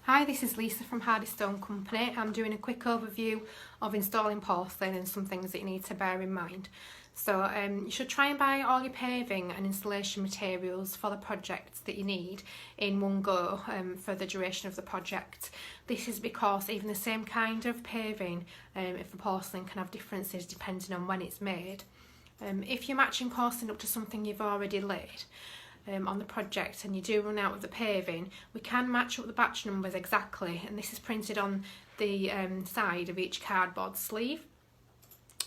Hi, this is Lisa from Hardy Stone Company. I'm doing a quick overview of installing porcelain and some things that you need to bear in mind. So you should try and buy all your paving and installation materials for the project that you need in one go for the duration of the project. This is because even the same kind of paving for porcelain can have differences depending on when it's made. If you're matching porcelain up to something you've already laid on the project and you do run out of the paving, we can match up the batch numbers exactly, and this is printed on the side of each cardboard sleeve.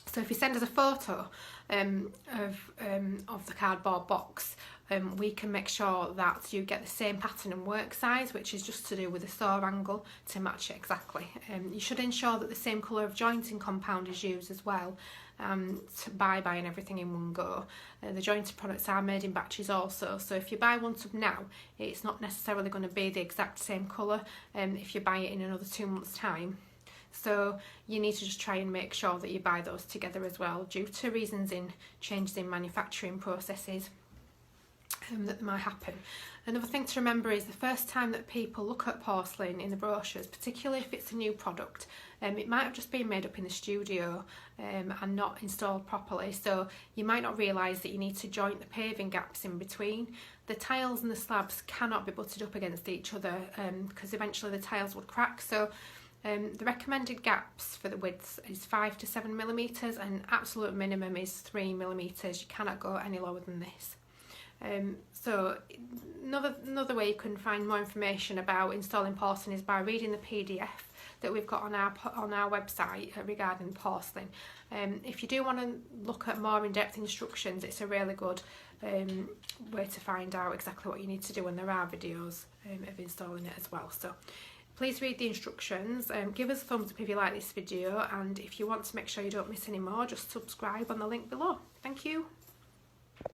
So if you send us a photo of the cardboard box, we can make sure that you get the same pattern and work size, which is just to do with the saw angle to match it exactly. You should ensure that the same colour of jointing compound is used as well, by buying everything in one go. The jointed products are made in batches also, so if you buy one tub now, it's not necessarily going to be the exact same colour if you buy it in another 2 months' time. So you need to just try and make sure that you buy those together as well, due to reasons in changes in manufacturing processes that might happen. Another thing to remember is the first time that people look at porcelain in the brochures, particularly if it's a new product, it might have just been made up in the studio and not installed properly, so you might not realise that you need to joint the paving gaps in between. The tiles and the slabs cannot be butted up against each other because eventually the tiles would crack. So the recommended gaps for the widths is 5 to 7 millimetres and absolute minimum is 3 millimetres. You cannot go any lower than this. So another way you can find more information about installing porcelain is by reading the PDF that we've got on our website regarding porcelain. If you do want to look at more in-depth instructions, it's a really good way to find out exactly what you need to do, and there are videos of installing it as well. So please read the instructions, give us a thumbs up if you like this video, and if you want to make sure you don't miss any more, just subscribe on the link below. Thank you.